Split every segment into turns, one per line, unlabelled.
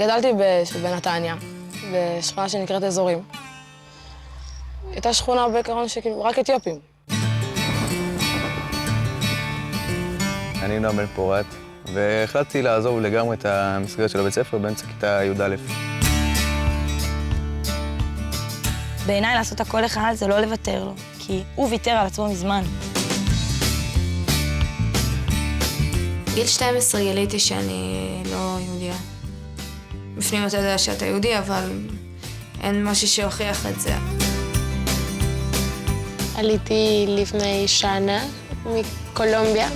גדלתי בנתניה, בשכונה שנקראת אזורים. הייתה שכונה בעיקרון שכאילו רק אתיופים.
אני נועם בן פורת, והחלטתי לעזוב לגמרי את המסגרת של הבית ספר באמצע כיתה י"א.
בעיניי לעשות הכל לחייל זה לא לוותר לו, כי הוא ויתר על עצמו מזמן.
בגיל 12 גיליתי שאני לא יהודייה. בפנים אתה יודע שאתה יהודי, אבל אין משהו שהוכיח את זה.
עליתי לפני שנה מקולומביה.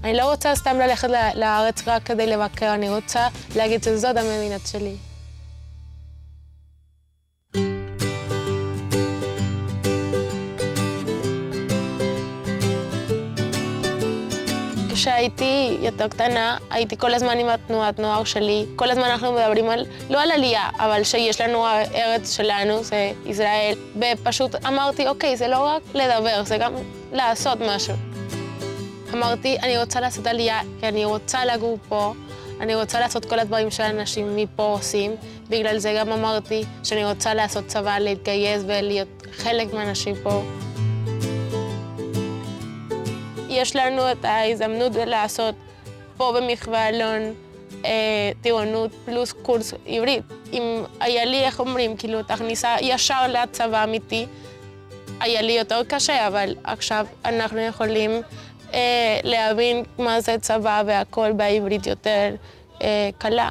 אני לא רוצה סתם ללכת לארץ רק כדי לבקר, אני רוצה להגיד שזאת המדינה שלי. כשהייתי יותר קטנה, הייתי כל הזמן עם התנועת נוער שלי. כל הזמן אנחנו מדברים לא על עלייה, אבל שיש לנו הארץ שלנו, זה ישראל. ופשוט אמרתי, אוקיי, זה לא רק לדבר, זה גם לעשות משהו. אמרתי, אני רוצה לעשות עלייה, כי אני רוצה לגור פה, אני רוצה לעשות כל הדברים שאנשים מפה עושים. בגלל זה גם אמרתי שאני רוצה לעשות צבא, להתגייס ולהיות חלק מהאנשים פה. יש לנו את ההזדמנות לעשות פה במחווה אלון טירונות פלוס קורס עברית. אם היה לי, איך אומרים, כאילו, תכניסה ישר לצבא אמיתי, היה לי יותר קשה, אבל עכשיו אנחנו יכולים להבין מה זה צבא והכל בעברית יותר קלה.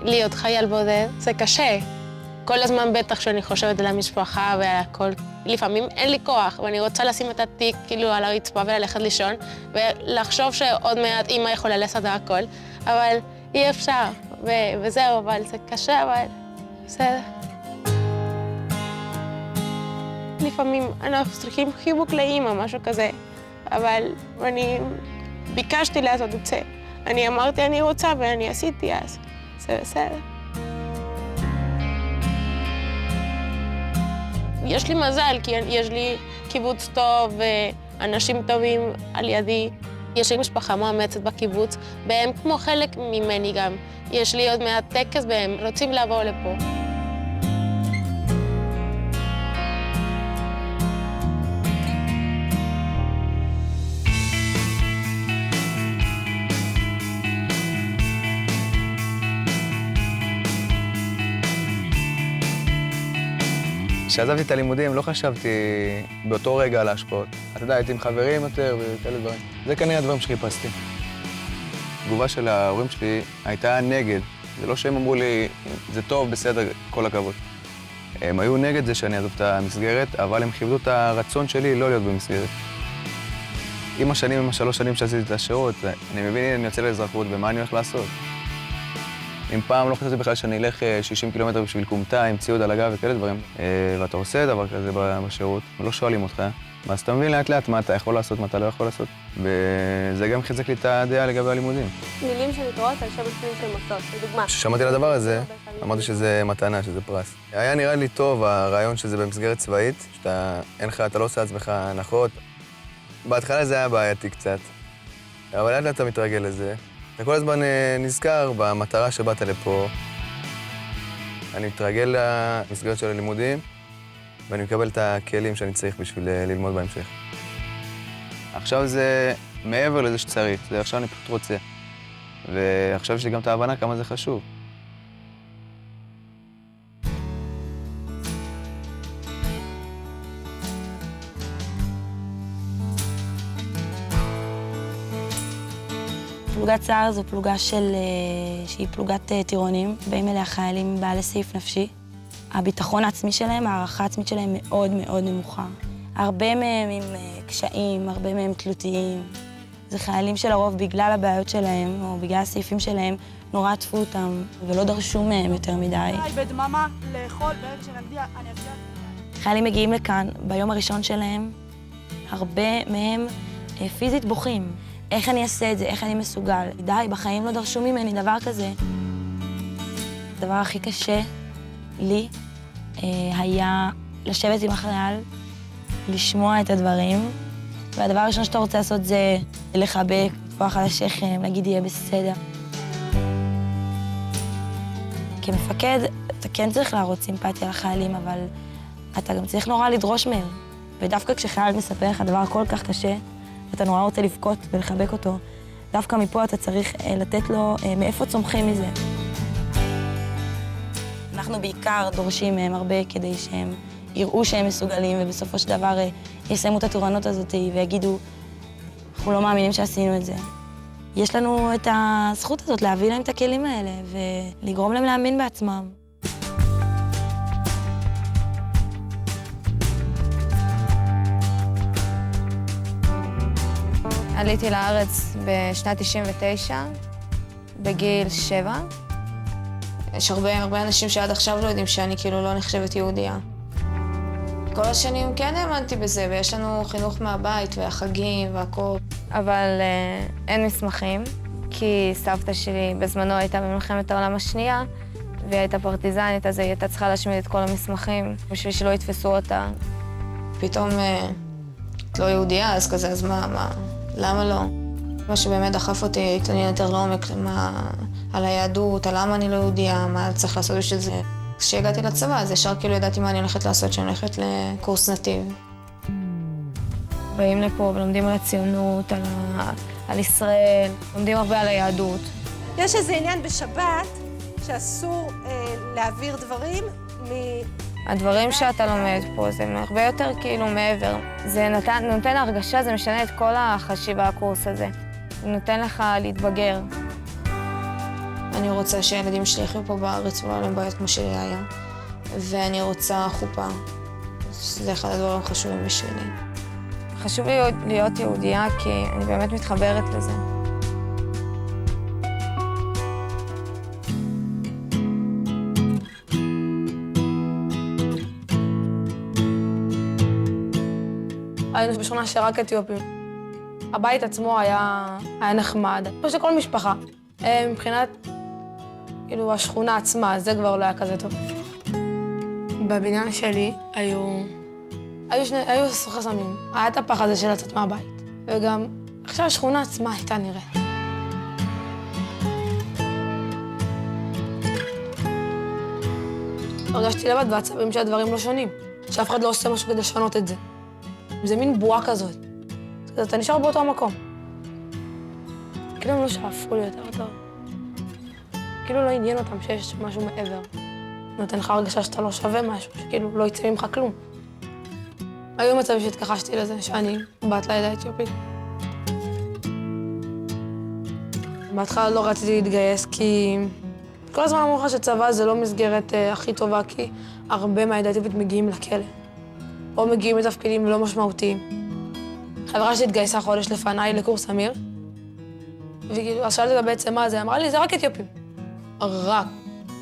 להיות חייל בודד זה קשה. כל הזמן בטח שאני חושבת על המשפחה ועל הכל. לפעמים אין לי כוח, ואני רוצה לשים את התיק כאילו על הרצפה וללכת לישון, ולחשוב שעוד מעט אמא יכולה לעשות הכל, אבל אי אפשר, וזהו, אבל זה קשה, אבל בסדר. לפעמים אנחנו צריכים חיבוק לאמא, משהו כזה, אבל אני ביקשתי לעשות את זה. אני אמרתי אני רוצה ואני עשיתי אז, זה בסדר. יש לי מזל, כי יש לי קיבוץ טוב ואנשים טובים על ידי. יש לי משפחה מאמצת בקיבוץ, והם כמו חלק ממני גם. יש לי עוד מעט טקס והם רוצים לבוא לפה.
כשעזבתי את הלימודים לא חשבתי באותו רגע על ההשפעות. אתה יודע, הייתי עם חברים יותר וכאלה דברים. זה כנראה הדברים שחיפשתי. התגובה של ההורים שלי הייתה נגד. זה לא שהם אמרו לי, זה טוב, בסדר, כל הכבוד. הם היו נגד זה שאני אעזוב את המסגרת, אבל הם כיבדו את הרצון שלי לא להיות במסגרת. עם השנים, עם 3 שנים שעשיתי את השירות, אני מבין, אני יוצא לאזרחות, ומה אני הולך לעשות? אם פעם לא חשבתי בכלל שאני אלך 60 קילומטר בשביל קומטה עם ציוד על הגב וכאלה דברים, ואתה עושה דבר כזה בשירות, ולא שואלים אותך, אז אתה מבין לאט לאט מה אתה יכול לעשות, מה אתה לא יכול לעשות, וזה גם חיזק לי את הדעה לגבי הלימודים.
מילים שנקראות על שם הספרים של מסות, לדוגמה.
כששמעתי על הדבר הזה, אמרתי שזה מתנה, שזה פרס. היה נראה לי טוב הרעיון שזה במסגרת צבאית, אתה לא עושה לעצמך הנחות. בהתחלה זה היה בעייתי קצת, אבל לאט לאט אתה מתרגל לזה. אתה כל הזמן נזכר במטרה שבאת לפה. אני מתרגל למסגרת של הלימודים, ואני מקבל את הכלים שאני צריך בשביל ללמוד בהמשך. עכשיו זה מעבר לזה שצריך, זה עכשיו אני פשוט רוצה. ועכשיו יש לי גם את ההבנה כמה זה חשוב.
פלוגת צה"ל זו פלוגה שהיא פלוגת טירונים, באים אליה חיילים בעלי סעיף נפשי. הביטחון העצמי שלהם, הערכה העצמית שלהם מאוד מאוד נמוכה. הרבה מהם עם קשיים, הרבה מהם תלותיים. זה חיילים שלרוב בגלל הבעיות שלהם, או בגלל הסעיפים שלהם, נורא עטפו אותם, ולא דרשו מהם יותר מדי.
בדממה, לאכול, ברגע שנגדיע, אני אגדיע.
חיילים מגיעים לכאן, ביום הראשון שלהם, הרבה מהם פיזית בוכים. איך אני אעשה את זה? איך אני מסוגל? די, בחיים לא דרשו ממני דבר כזה. הדבר הכי קשה לי היה לשבת עם החייל, לשמוע את הדברים, והדבר הראשון שאתה רוצה לעשות זה לחבק, לטפוח על השכם, להגיד יהיה בסדר. כמפקד, אתה כן צריך להראות סימפתיה לחיילים, אבל אתה גם צריך נורא לדרוש מהם. ודווקא כשחייל מספר לך דבר כל כך קשה, אתה נורא רוצה לבכות ולחבק אותו, דווקא מפה אתה צריך לתת לו מאיפה צומחים מזה. אנחנו בעיקר דורשים מהם הרבה כדי שהם יראו שהם מסוגלים, ובסופו של דבר יסיימו את התורנות הזאת ויגידו, אנחנו לא מאמינים שעשינו את זה. יש לנו את הזכות הזאת להביא להם את הכלים האלה ולגרום להם להאמין בעצמם.
עליתי לארץ בשנת 99, בגיל 7. יש הרבה אנשים שעד עכשיו לא יודעים שאני כאילו לא נחשבת יהודייה. כל השנים כן האמנתי בזה, ויש לנו חינוך מהבית והחגים והכל. אבל אין מסמכים, כי סבתא שלי בזמנו הייתה במלחמת העולם השנייה, והיא הייתה פרטיזנית, אז היא הייתה צריכה להשמיד את כל המסמכים בשביל שלא יתפסו אותה. פתאום את לא יהודייה, אז כזה, אז מה? למה לא? מה שבאמת דחף אותי להתעניין יותר לעומק על היהדות, על למה אני לא יהודייה, מה צריך לעשות בשביל זה. כשהגעתי לצבא, אז ישר כאילו ידעתי מה אני הולכת לעשות, שאני הולכת לקורס נתיב. באים לפה ולומדים על הציונות, על ישראל, לומדים הרבה על היהדות.
יש איזה עניין בשבת שאסור להעביר דברים
הדברים שאתה לומד פה זה הרבה יותר כאילו מעבר. זה נותן הרגשה, זה משנה את כל החשיבה הקורס הזה. זה נותן לך להתבגר. אני רוצה שהילדים שלי יחיו פה בארץ ולא עליהם בעיות כמו שלי היה. ואני רוצה חופה. זה אחד הדברים החשובים בשבילי. חשוב לי להיות יהודייה כי אני באמת מתחברת לזה.
היינו בשכונה שרק אתיופים. הבית עצמו היה נחמד. כמו שכל משפחה. מבחינת, כאילו, השכונה עצמה, זה כבר לא היה כזה טוב. בבניין שלי היו חסמים. היה את הפחד הזה של לצאת מהבית. וגם עכשיו השכונה עצמה הייתה נראית. הרגשתי לבד בעצבים שהדברים לא שונים. שאף אחד לא עושה משהו כדי לשנות את זה. זה מין בועה כזאת. אז אתה נשאר באותו המקום. כאילו הם לא שאפו לי יותר טוב. כאילו לא עניין אותם שיש משהו מעבר. נותן לך הרגשה שאתה לא שווה משהו, שכאילו לא יצא ממך כלום. היו מצבים שהתכחשתי לזה, שאני בת לעדה האתיופית. בהתחלה לא רציתי להתגייס כי כל הזמן אמרו לך שצבא זה לא מסגרת הכי טובה, כי הרבה מהעדה האתיופית מגיעים לכלא. או מגיעים לתפקידים לא משמעותיים. חברה שהתגייסה חודש לפניי לקורס אמיר, וכאילו, אז שאלתי אותה בעצם מה זה, אמרה לי, זה רק אתיופים. רק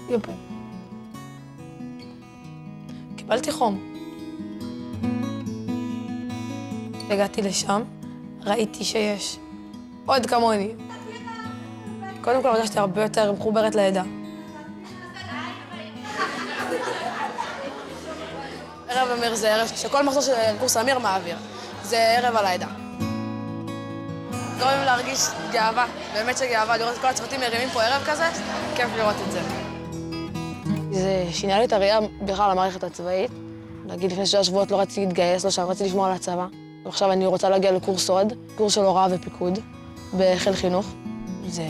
אתיופים. קיבלתי חום. הגעתי לשם, ראיתי שיש עוד כמוני. קודם כל הרגשתי הרבה יותר מחוברת לעדה. ערב אמיר זה ערב שכל מחזור של קורס אמיר מעביר. זה ערב על העדה. גורם להרגיש גאווה, באמת שגאווה, לראות את כל הצוותים מרימים פה ערב כזה, כיף לראות את זה. זה שינה לי את הראייה בכלל למערכת הצבאית. נגיד לפני 6 שבועות לא רציתי להתגייס, לא רציתי לשמוע על הצבא. ועכשיו אני רוצה להגיע לקורס עוד, קורס של הוראה ופיקוד, בחיל חינוך. זה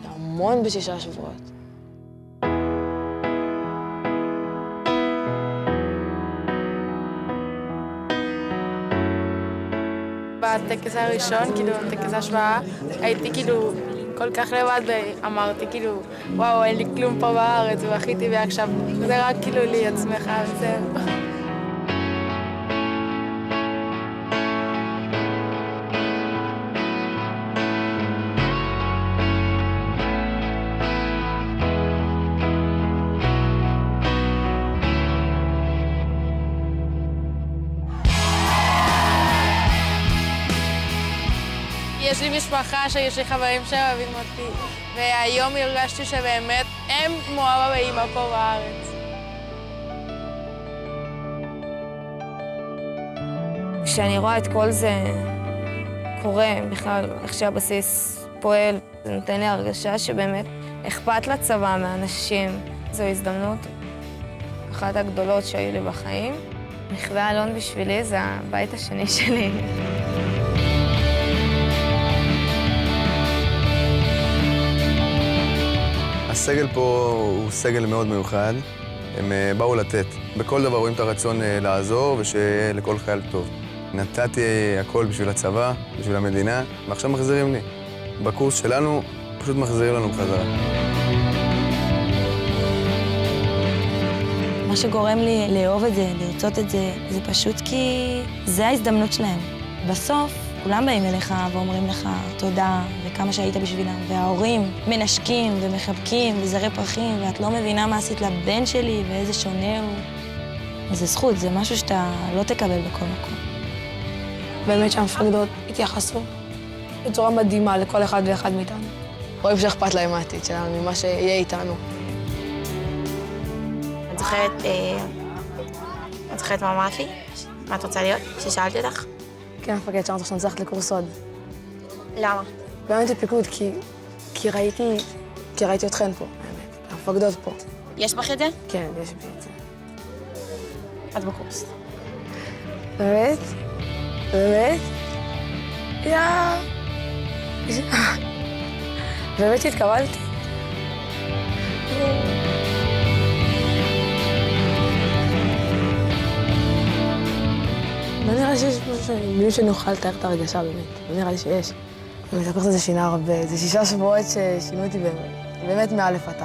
המון ב6 שבועות.
בטקס הראשון, כאילו, בטקס ההשבעה, הייתי כאילו כל כך לבד ואמרתי כאילו, וואו, אין לי כלום פה בארץ, ובכיתי ועכשיו זה רק כאילו לי עצמך וזהו. יש לי משפחה שיש לי חברים שאוהבים אותי, והיום הרגשתי שבאמת הם כמו אבא ואמא פה בארץ.
כשאני רואה את כל זה, קורה בכלל, איך שהבסיס פועל, זה נותן לי הרגשה שבאמת אכפת לצבא מהאנשים. זו הזדמנות אחת הגדולות שהיו לי בחיים. מחווה אלון בשבילי זה הבית השני שלי.
הסגל פה הוא סגל מאוד מיוחד. הם באו לתת. בכל דבר רואים את הרצון לעזור ושיהיה לכל חייל טוב. נתתי הכל בשביל הצבא, בשביל המדינה, ועכשיו מחזירים לי. בקורס שלנו פשוט מחזירים לנו בחזרה.
מה שגורם לי לאהוב את זה, לרצות את זה, זה פשוט כי זה ההזדמנות שלהם. בסוף, כולם באים אליך ואומרים לך תודה וכמה שהיית בשבילם, וההורים מנשקים ומחבקים וזרי פרחים, ואת לא מבינה מה עשית לבן שלי ואיזה שונה הוא. זה זכות, זה משהו שאתה לא תקבל בכל מקום.
באמת שהמפקדות התייחסו בצורה מדהימה לכל אחד ואחד מאיתנו. רואים שאכפת להם מהעתיד שלנו, ממה שיהיה איתנו.
את זוכרת מה אמרת לי? מה את רוצה להיות? ששאלתי אותך?
כן, המפקד שאמרת שאני צריך לקורס סוד.
למה?
באמת בפיקוד, כי ראיתי אתכן פה, באמת. המפקדות פה.
יש בך את זה?
כן, יש בי את זה.
את בקורס.
באמת? באמת? באמת התקבלתי? לא נראה לי שיש מילים שאני אוכל לתאר את הרגשה, באמת. לא נראה לי שיש. באמת, הקורס הזה שינה הרבה. זה 6 שבועות ששינו אותי באמת מאלף עד תו.